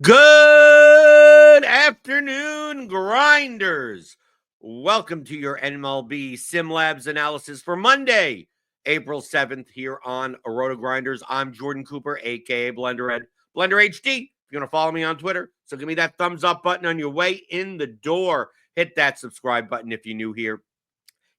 Good afternoon, grinders. Welcome to your MLB SimLabs analysis for Monday, April 7th here on RotoGrinders. I'm Jordan Cooper, aka BlenderHD, BlenderHD. If you want to follow me on Twitter, so give me that thumbs up button on your way in the door. Hit that subscribe button if you're new here.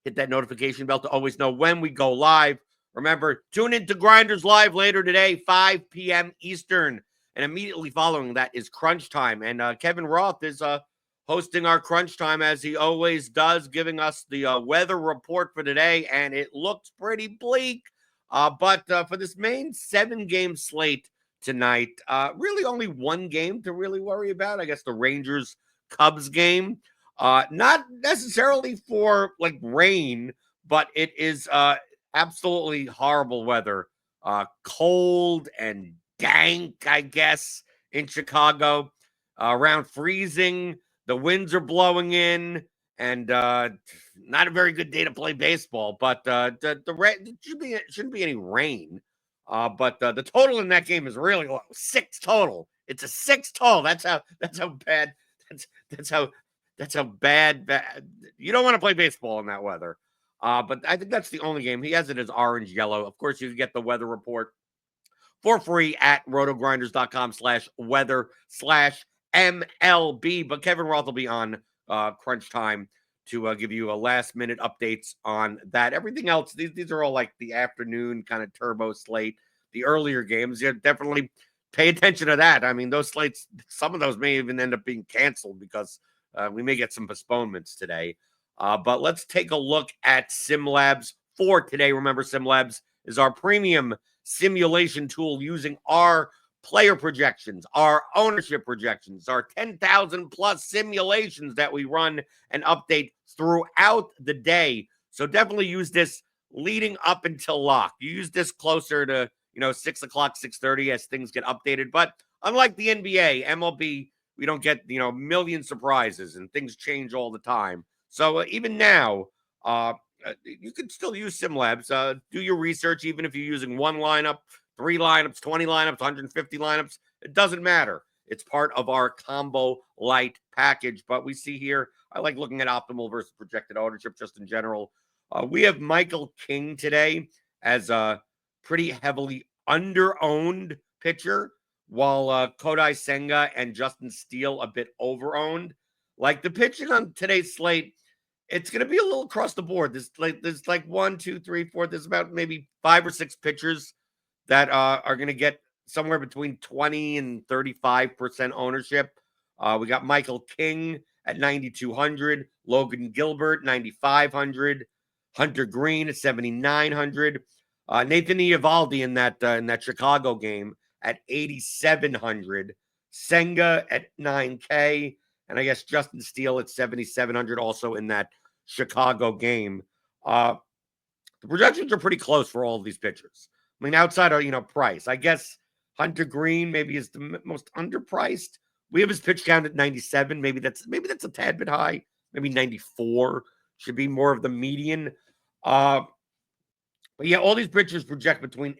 Hit that notification bell to always know when we go live. Remember, tune in to Grinders Live later today, 5 p.m. Eastern. And immediately following that is Crunch Time. And Kevin Roth is hosting our Crunch Time as he always does, giving us the weather report for today. And it looks pretty bleak. But for this main 7-game slate tonight, really only one game to really worry about. I guess the Rangers-Cubs game. Not necessarily for like rain, but it is absolutely horrible weather. Cold and dank, I guess, in Chicago. Around freezing. The winds are blowing in, and not a very good day to play baseball. But shouldn't be any rain. But the total in that game is really low. 6 total. It's a 6 total. That's how bad. That's how bad. You don't want to play baseball in that weather. But I think that's the only game. He has it as orange yellow. Of course, you can get the weather report for free at rotogrinders.com/weather/MLB. But Kevin Roth will be on Crunch Time to give you a last minute updates on that. Everything else, these are all like the afternoon kind of turbo slate. The earlier games, you definitely pay attention to that. I mean, those slates, some of those may even end up being canceled because we may get some postponements today. But let's take a look at SimLabs for today. Remember, SimLabs is our premium simulation tool using our player projections, our ownership projections, our 10,000 plus simulations that we run and update throughout the day. So definitely use this leading up until lock. You use this closer to 6 o'clock, 6:30 as things get updated. But unlike the NBA, MLB, we don't get a million surprises and things change all the time. So even now, you can still use SimLabs. Do your research, even if you're using one lineup, 3 lineups, 20 lineups, 150 lineups. It doesn't matter. It's part of our combo light package. But we see here, I like looking at optimal versus projected ownership just in general. We have Michael King today as a pretty heavily under-owned pitcher, while Kodai Senga and Justin Steele a bit over-owned. Like the pitching on today's slate, it's going to be a little across the board. There's like 1, 2, 3, 4. There's about maybe 5 or 6 pitchers that are going to get somewhere between 20 and 35% ownership. We got Michael King at 9,200, Logan Gilbert 9,500, Hunter Green at 7,900, Nathan Eovaldi in that Chicago game at 8,700, Senga at 9K, and I guess Justin Steele at 7,700 also in that Chicago game. The projections are pretty close for all of these pitchers. I mean, outside of price, I guess Hunter Green maybe is the most underpriced. We have his pitch count at 97. Maybe that's a tad bit high. Maybe 94 should be more of the median. But yeah, all these pitchers project between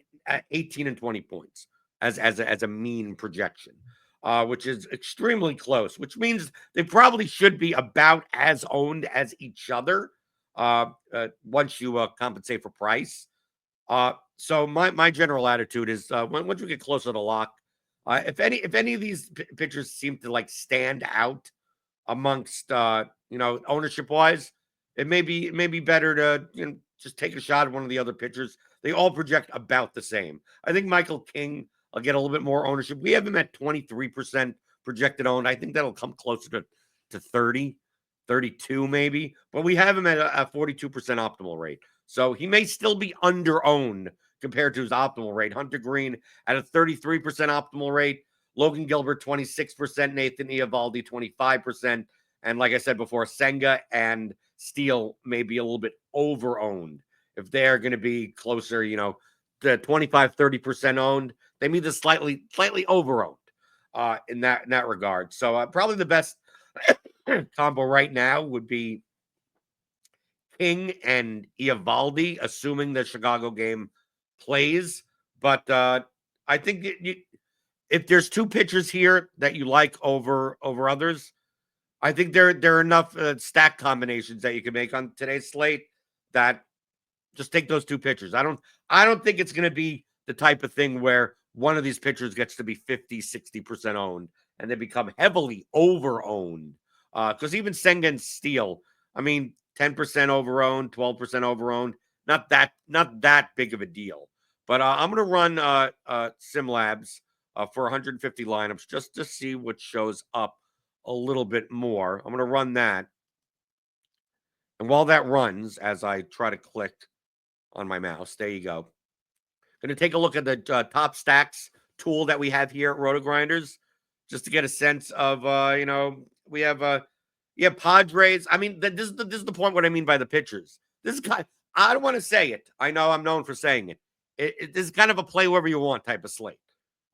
18 and 20 points as a mean projection, which is extremely close. Which means they probably should be about as owned as each other once you compensate for price. So my general attitude is once we get closer to lock, if any of these pitchers seem to like stand out amongst ownership wise, it may be better to just take a shot at one of the other pitchers. They all project about the same. I think Michael King will get a little bit more ownership. We have him at 23% projected owned. I think that'll come closer to 30, 32 maybe, but we have him at a 42% optimal rate. So he may still be under owned compared to his optimal rate. Hunter Green at a 33% optimal rate, Logan Gilbert 26%, Nathan Eovaldi 25%, and like I said before, Senga and Steele may be a little bit over owned. If they're going to be closer, to 25, 30% owned, they may be slightly over owned in that regard. So probably the best combo right now would be King and Eovaldi, assuming the Chicago game plays. But I think if there's two pitchers here that you like over others, I think there are enough stack combinations that you can make on today's slate that just take those two pitchers. I don't think it's going to be the type of thing where one of these pitchers gets to be 50-60% owned and they become heavily over owned. Because even Senga and Steele, I mean, 10% over owned, 12% over owned, not that big of a deal. But I'm going to run SimLabs for 150 lineups just to see what shows up a little bit more. I'm going to run that. And while that runs, as I try to click on my mouse, there you go. Going to take a look at the top stacks tool that we have here at RotoGrinders, just to get a sense of, we have Padres. I mean, this is the point. What I mean by the pitchers. This is I don't want to say it. I know I'm known for saying it. This is kind of a play wherever you want type of slate.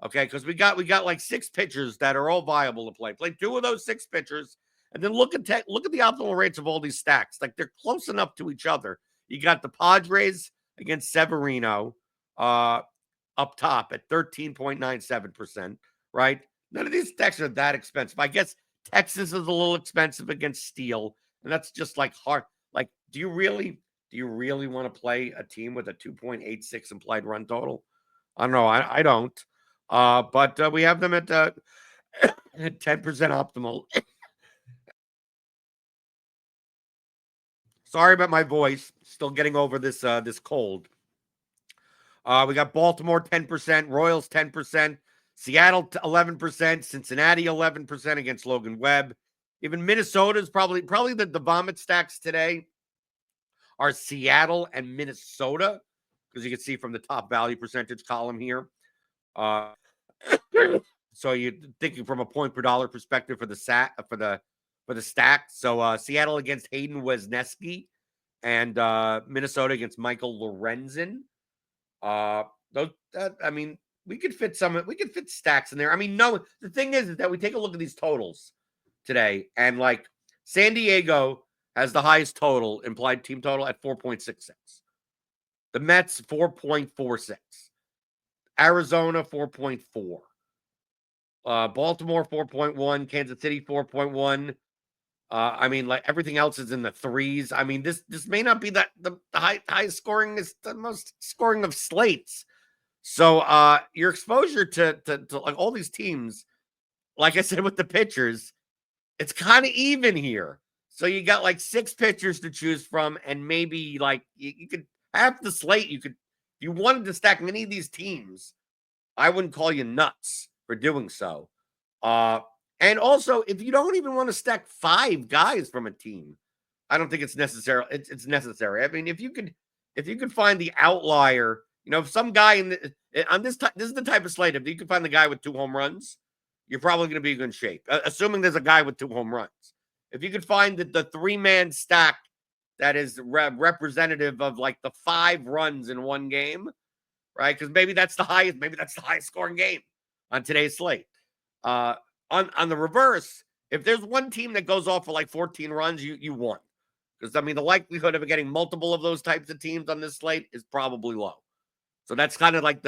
Okay, because we got like 6 pitchers that are all viable to play. Play 2 of those 6 pitchers, and then look at the optimal rates of all these stacks. Like they're close enough to each other. You got the Padres against Severino up top at 13.97%, right? None of these stacks are that expensive. I guess Texas is a little expensive against Steele, and that's just like hard. Like, do you really want to play a team with a 2.86 implied run total? I don't know. I don't. But we have them at 10% optimal. Sorry about my voice. Still getting over this cold. We got Baltimore 10%, Royals 10%, Seattle 11%, Cincinnati 11% against Logan Webb. Even Minnesota's probably the vomit stacks today are Seattle and Minnesota, because you can see from the top value percentage column here. So you're thinking from a point per dollar perspective for the stack. So Seattle against Hayden Wesneski and Minnesota against Michael Lorenzen. I mean, we could fit stacks in there. I mean, no, the thing is that we take a look at these totals today, and like San Diego has the highest total, implied team total at 4.66. The Mets 4.46. Arizona 4.4. Baltimore 4.1. Kansas City 4.1. I mean, like everything else is in the 3s. I mean, this may not be the highest scoring, is the most scoring of slates. So your exposure to like all these teams, like I said with the pitchers, it's kind of even here. So you got like 6 pitchers to choose from, and maybe like you could have the slate. If you wanted to stack many of these teams, I wouldn't call you nuts for doing so. And also, if you don't even want to stack 5 guys from a team, I don't think it's necessary. It's necessary. I mean, if you could find the outlier, if some guy on this is the type of slate. If you can find the guy with 2 home runs, you're probably going to be in good shape. Assuming there's a guy with 2 home runs. If you could find the 3-man stack that is representative of like the 5 runs in one game, right? Because maybe that's the highest scoring game on today's slate. On the reverse, if there's one team that goes off for like 14 runs, you won. Because I mean, the likelihood of getting multiple of those types of teams on this slate is probably low. So that's kind of like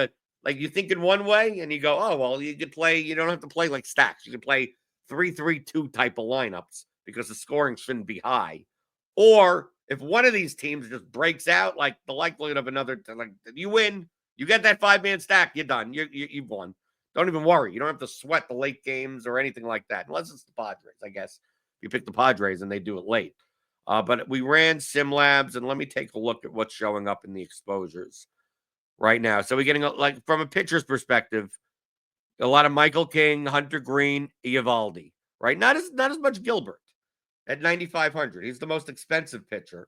you think in one way, and you go, oh well, you don't have to play like stacks. You can play 3-3-2 type of lineups because the scoring shouldn't be high. Or if one of these teams just breaks out, like the likelihood of another, like you win, you get that 5-man stack, you're done. You've won. Don't even worry. You don't have to sweat the late games or anything like that, unless it's the Padres, I guess. You pick the Padres and they do it late. But we ran SimLabs, and let me take a look at what's showing up in the exposures right now. So we're getting, like, from a pitcher's perspective, a lot of Michael King, Hunter Green, Eovaldi, right? Not as much Gilbert at 9,500. He's the most expensive pitcher.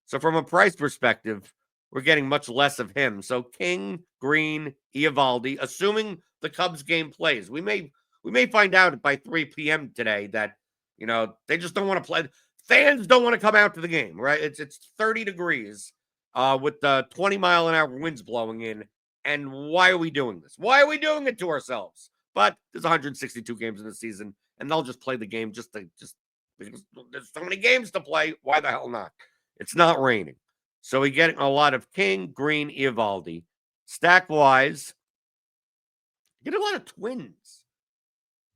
So from a price perspective, we're getting much less of him. So King, Green, Eovaldi, assuming the Cubs game plays. We may find out by 3 p.m. today that, they just don't want to play. Fans don't want to come out to the game, right? It's 30 degrees with the 20-mile-an-hour winds blowing in. And why are we doing this? Why are we doing it to ourselves? But there's 162 games in the season, and they'll just play the game just because there's so many games to play. Why the hell not? It's not raining. So we get a lot of King, Green, Eovaldi. Stack-wise, Getting a lot of Twins.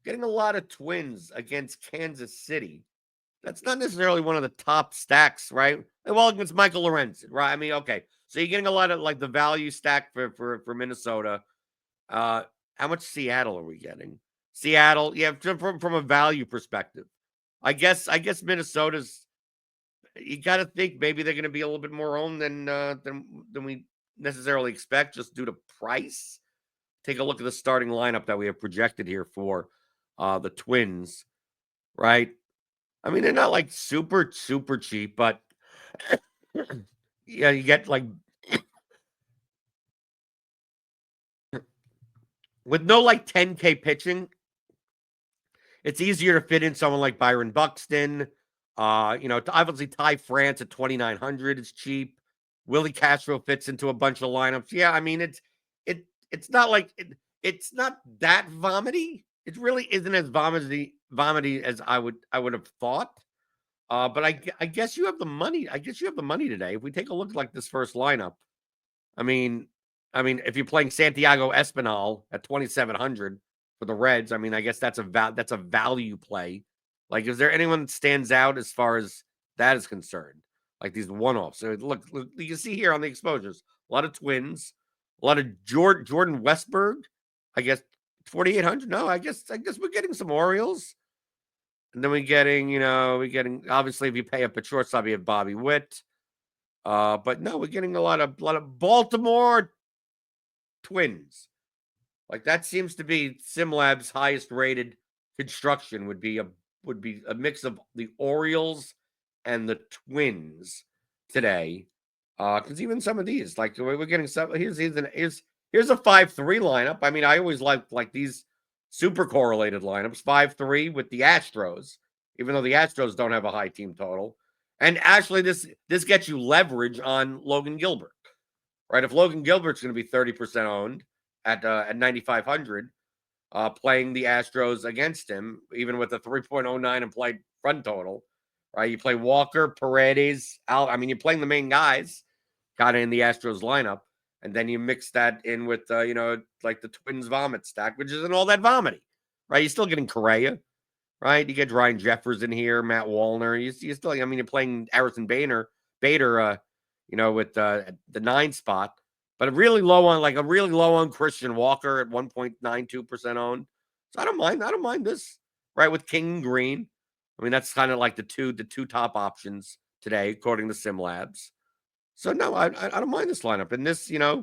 Getting a lot of Twins against Kansas City. That's not necessarily one of the top stacks, right? Well, against Michael Lorenzen, right? I mean, okay. So you're getting a lot of like the value stack for Minnesota. How much Seattle are we getting? Seattle, yeah, from a value perspective. I guess Minnesota's. You got to think maybe they're going to be a little bit more owned than we necessarily expect, just due to price. Take a look at the starting lineup that we have projected here for the Twins, right? I mean, they're not like super cheap, but yeah, you get like with no like 10K pitching, it's easier to fit in someone like Byron Buxton. Obviously Ty France at 2,900 is cheap. Willie Castro fits into a bunch of lineups. Yeah, I mean it's not like it's not that vomity. It really isn't as vomity as I would have thought. But I guess you have the money. I guess you have the money today. If we take a look at like this first lineup, I mean, if you're playing Santiago Espinal at 2,700 for the Reds, I mean, I guess that's a value play. Like, is there anyone that stands out as far as that is concerned? Like these one-offs. So look, you can see here on the exposures, a lot of Twins, a lot of Jordan Westberg. I guess 4,800. No, I guess we're getting some Orioles. And then we're getting obviously if you pay up at shortstop, you have Bobby Witt. But no, we're getting a lot of Baltimore Twins. Like that seems to be SimLabs' highest rated construction would be a mix of the Orioles and the Twins today. Because even some of these, like we're getting some. Here's a 5-3 lineup. I mean, I always like these super correlated lineups. 5-3 with the Astros, even though the Astros don't have a high team total. And actually, this gets you leverage on Logan Gilbert, right? If Logan Gilbert's going to be 30% owned at 9,500, playing the Astros against him, even with a 3.09 implied run total, right? You play Walker, Paredes, out. I mean, you're playing the main guys, kind of in the Astros lineup, and then you mix that in with like the Twins vomit stack, which isn't all that vomity, right? You're still getting Correa, right? You get Ryan Jeffers in here, Matt Wallner. You still, I mean, you're playing Harrison Bader, with the 9 spot, but a really low on Christian Walker at 1.92% owned. So I don't mind this, right? With King Green. I mean, that's kind of like the two top options today, according to SimLabs. So no, I don't mind this lineup. And this, this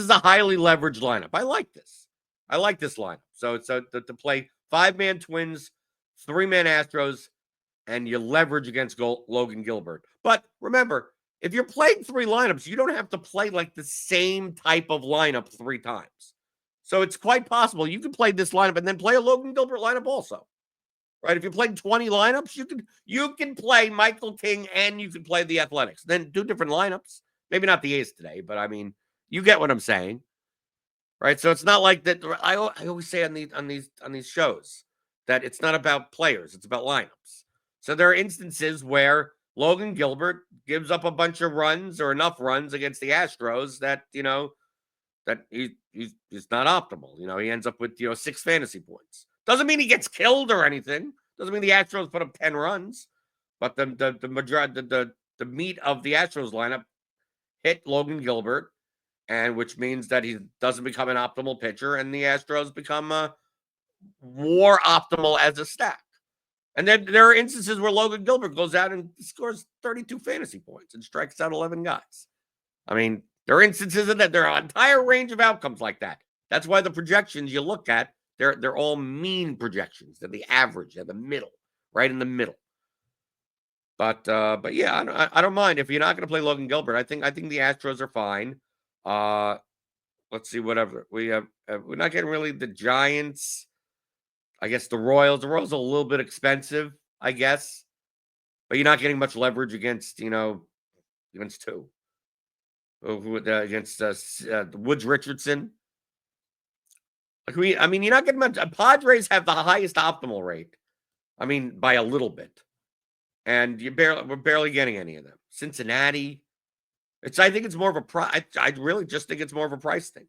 is a highly leveraged lineup. I like this. I like this lineup. So to play 5-man Twins, 3-man Astros, and you leverage against Logan Gilbert. But remember, if you're playing 3 lineups, you don't have to play like the same type of lineup 3 times. So it's quite possible you can play this lineup and then play a Logan Gilbert lineup also. Right? If you're playing 20 lineups, you can play Michael King and you can play the Athletics. Then 2 different lineups. Maybe not the A's today, but I mean, you get what I'm saying. Right? So it's not like that. I always say on these shows that it's not about players, it's about lineups. So there are instances where Logan Gilbert gives up a bunch of runs or enough runs against the Astros that that he's not optimal. He ends up with 6 fantasy points. Doesn't mean he gets killed or anything. Doesn't mean the Astros put up 10 runs, but the majority the meat of the Astros lineup hit Logan Gilbert, and which means that he doesn't become an optimal pitcher, and the Astros become more optimal as a stack. And then there are instances where Logan Gilbert goes out and scores 32 fantasy points and strikes out 11 guys. I mean, there are instances of that. There are an entire range of outcomes like that. That's why the projections you look at, they're all mean projections. They're the average. They're the middle, right in the middle. But yeah, I don't mind if you're not going to play Logan Gilbert. I think the Astros are fine. Let's see, whatever we have. We're not getting really the Giants. I guess the Royals. The Royals are a little bit expensive, I guess, but you're not getting much leverage against against who? Against Woods Richardson. I mean, you're not getting much. Padres have the highest optimal rate. I mean, by a little bit, and we're barely getting any of them. Cincinnati. I think it's more of a price. I really just think it's more of a price thing.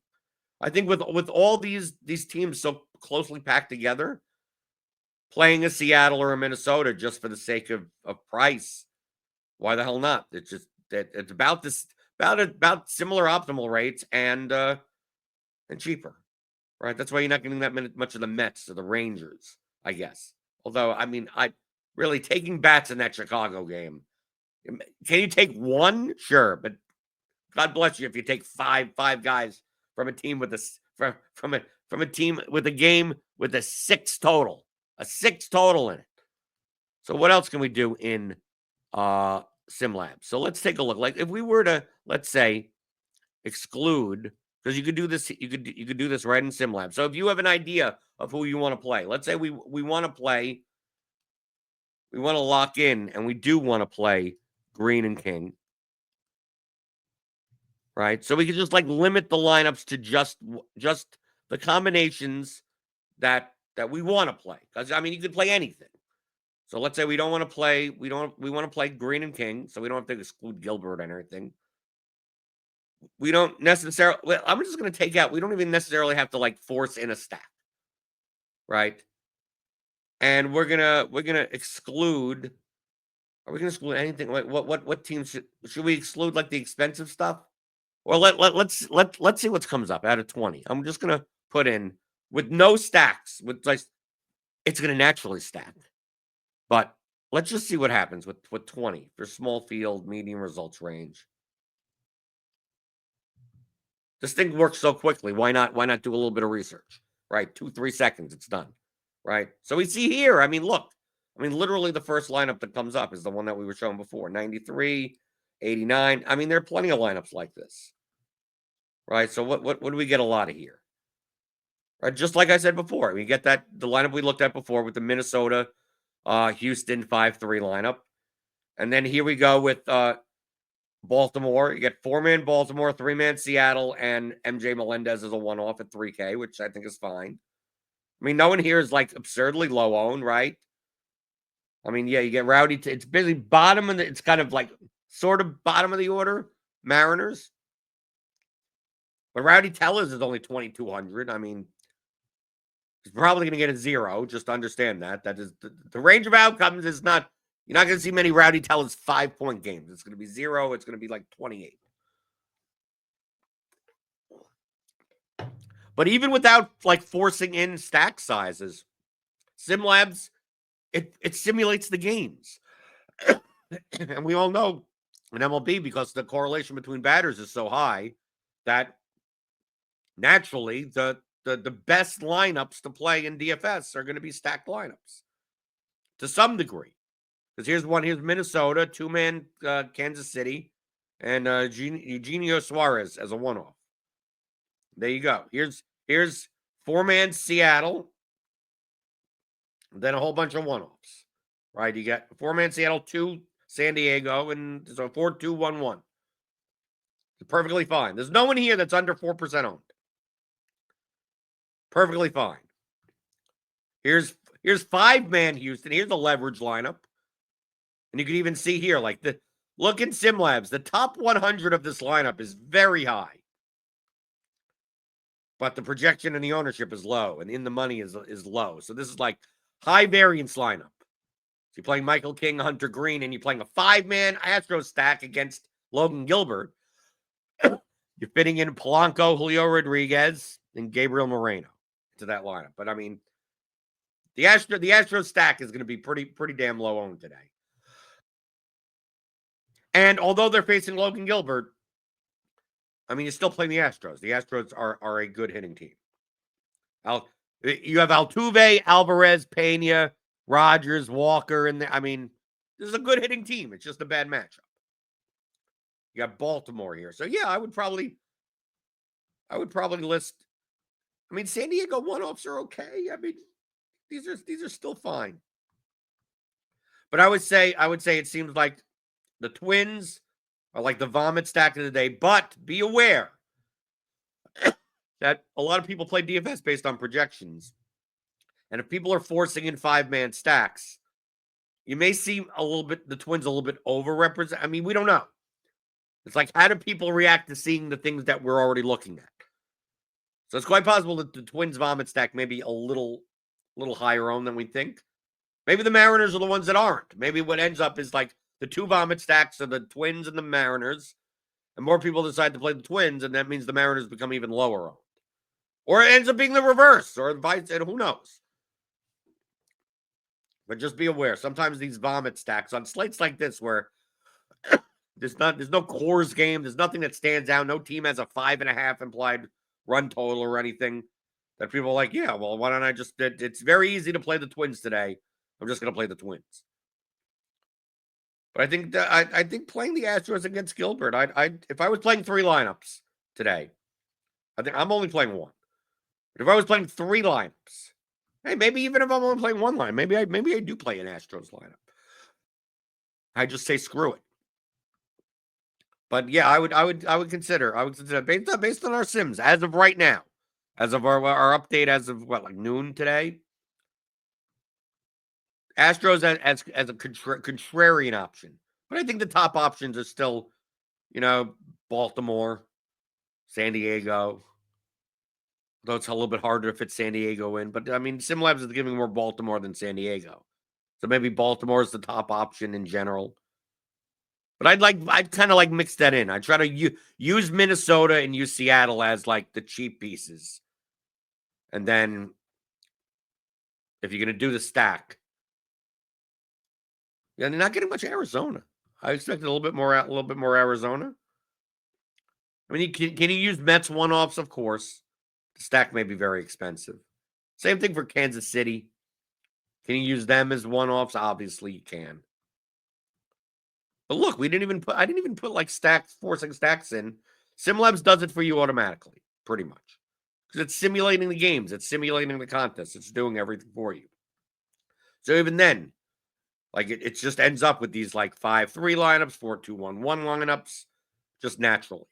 I think with all these teams so closely packed together, playing a Seattle or a Minnesota just for the sake of price, why the hell not? It's just that it's about this about similar optimal rates and cheaper, right? That's why you're not getting that much of the Mets or the Rangers, I guess. Although, I mean, I really taking bats in that Chicago game. Can you take one? Sure, but God bless you if you take five guys from a team with from a team with a game with a 6 total in it. So what else can we do in SimLabs? So let's take a look. Like if we were to, let's say, exclude, because you could do this, you could do this right in SimLabs. So if you have an idea of who you want to play, let's say we want to play, we want to lock in, and we do want to play Green and King, right? So we could just like limit the lineups to just the combinations that we want to play. Because I mean, you could play anything. So let's say we don't want to play, we want to play Green and King, so we don't have to exclude Gilbert and everything. We don't necessarily, well, I'm just going to take out, we don't even necessarily have to like force in a stack, right? And we're gonna exclude. Are we gonna exclude anything? What teams should we exclude? Like the expensive stuff? Well, let's see what comes up out of 20. I'm just gonna put in with no stacks. With like, it's gonna naturally stack. But let's just see what happens with 20 for small field, medium results range. This thing works so quickly. Why not do a little bit of research? Right, 2-3 seconds, it's done. Right. So we see here. I mean, look. I mean, literally the first lineup that comes up is the one that we were showing before. 93, 89. I mean, there are plenty of lineups like this. Right. So what do we get a lot of here? Right. Just like I said before, we get that the lineup we looked at before with the Minnesota, Houston 5-3 lineup. And then here we go with Baltimore. You get 4-man Baltimore, 3-man Seattle, and MJ Melendez as a one-off at 3K, which I think is fine. I mean, no one here is like absurdly low owned, right? I mean, yeah, you get Rowdy. It's basically bottom of the, it's kind of like sort of bottom of the order, Mariners. But Rowdy Tellers is only 2,200. I mean, he's probably going to get a 0. Just understand that. That is the range of outcomes is not, you're not going to see many Rowdy Tellers 5-point games. It's going to be 0. It's going to be like 28. But even without like forcing in stack sizes, SimLabs, it simulates the games. And we all know in MLB, because the correlation between batters is so high, that naturally the best lineups to play in DFS are going to be stacked lineups to some degree. Because here's Minnesota, 2-man Kansas City, and Eugenio Suarez as a one-off. There you go. Here's 4-man Seattle, then a whole bunch of one-offs. Right? You got 4-man Seattle, 2 San Diego, and so 4-2-1-1. Perfectly fine. There's no one here that's under 4% owned. Perfectly fine. Here's 5-man Houston. Here's the leverage lineup. And you can even see here, like look in SimLabs, the top 100 of this lineup is very high. But the projection and the ownership is low, and in the money is low. So this is like high variance lineup. So you're playing Michael King, Hunter Green, and you're playing a 5-man Astros stack against Logan Gilbert. You're fitting in Polanco, Julio Rodriguez, and Gabriel Moreno to that lineup. But I mean, the Astros stack is going to be pretty damn low owned today. And although they're facing Logan Gilbert, I mean, you're still playing the Astros. The Astros are a good hitting team. You have Altuve, Alvarez, Pena, Rogers, Walker, and I mean, this is a good hitting team. It's just a bad matchup. You got Baltimore here. So yeah, I would probably list. I mean, San Diego one-offs are okay. I mean, these are still fine. But I would say it seems like the Twins are like the vomit stack of the day. But be aware that a lot of people play DFS based on projections. And if people are forcing in 5-man stacks, you may see the Twins a little bit overrepresented. I mean, we don't know. It's like, how do people react to seeing the things that we're already looking at? So it's quite possible that the Twins vomit stack may be a little higher owned than we think. Maybe the Mariners are the ones that aren't. Maybe what ends up is like the two vomit stacks are the Twins and the Mariners, and more people decide to play the Twins, and that means the Mariners become even lower owned. Or it ends up being the reverse, or the vice, and who knows. But just be aware, sometimes these vomit stacks on slates like this where there's no cores game, there's nothing that stands out, no team has a 5.5 implied run total or anything, that people are like, yeah, well, why don't I just, it's very easy to play the Twins today. I'm just going to play the Twins. But I think that I think playing the Astros against Gilbert, if I was playing 3 lineups today, I think I'm only playing 1. But if I was playing 3 lineups, hey, maybe even if I'm only playing 1 line, maybe I do play an Astros lineup. I just say screw it. But yeah, I would consider based on our sims as of right now, as of our update as of like noon today. Astros as a contrarian option, but I think the top options are still, Baltimore, San Diego. Though it's a little bit harder to fit San Diego in, but I mean, SimLabs is giving more Baltimore than San Diego, so maybe Baltimore is the top option in general. But I'd kind of like mix that in. I try to use Minnesota and use Seattle as like the cheap pieces, and then if you're gonna do the stack, yeah, they're not getting much Arizona. I expected a little bit more Arizona. I mean, can you use Mets one-offs? Of course. The stack may be very expensive. Same thing for Kansas City. Can you use them as one-offs? Obviously, you can. But look, I didn't even put like stacks, forcing stacks in. SimLabs does it for you automatically, pretty much. Because it's simulating the games, it's simulating the contests, it's doing everything for you. So even then, like it just ends up with these like 5-3 lineups, 4-2-1-1 lineups, just naturally.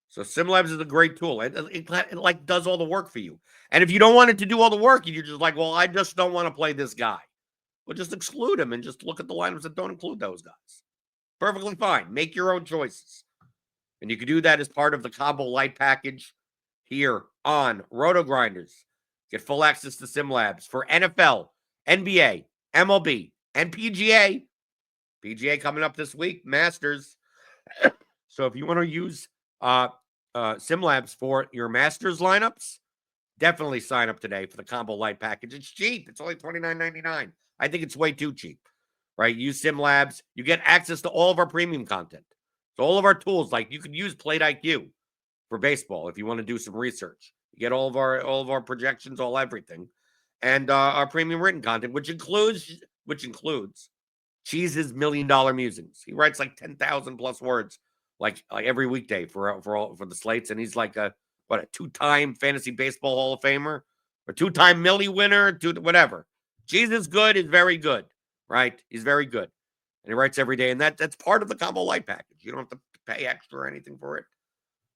So SimLabs is a great tool. It like does all the work for you. And if you don't want it to do all the work, you're just like, well, I just don't want to play this guy. Well, just exclude him and just look at the lineups that don't include those guys. Perfectly fine. Make your own choices. And you can do that as part of the Combo Light package here on RotoGrinders. Get full access to SimLabs for NFL, NBA, MLB, and PGA. PGA coming up this week, Masters. So if you want to use SimLabs for your Masters lineups, definitely sign up today for the Combo Light package. It's cheap. It's only $29.99. I think it's way too cheap, right? Use SimLabs. You get access to all of our premium content. So all of our tools, like you could use Plate IQ for baseball if you want to do some research. You get all of our projections, everything, and our premium written content, which includes Cheese's $1 million musings. He writes like 10,000 plus words, like every weekday for the slates, and he's like a 2-time fantasy baseball Hall of Famer, or 2-time Millie winner, whatever. Cheese is good, is very good, right? He's very good, and he writes every day, and that's part of the Combo Light package. You don't have to pay extra or anything for it.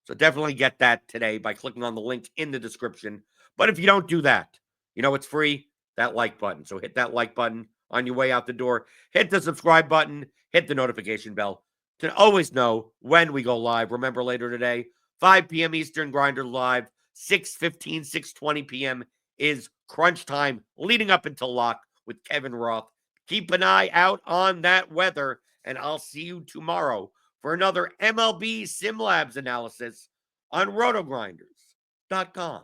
So definitely get that today by clicking on the link in the description. But if you don't do that, it's free, that like button. So hit that like button on your way out the door. Hit the subscribe button. Hit the notification bell to always know when we go live. Remember, later today, 5 p.m. Eastern, Grinder Live, 6:15, 6:20 p.m. is crunch time leading up until lock with Kevin Roth. Keep an eye out on that weather, and I'll see you tomorrow for another MLB SimLabs analysis on RotoGrinders.com.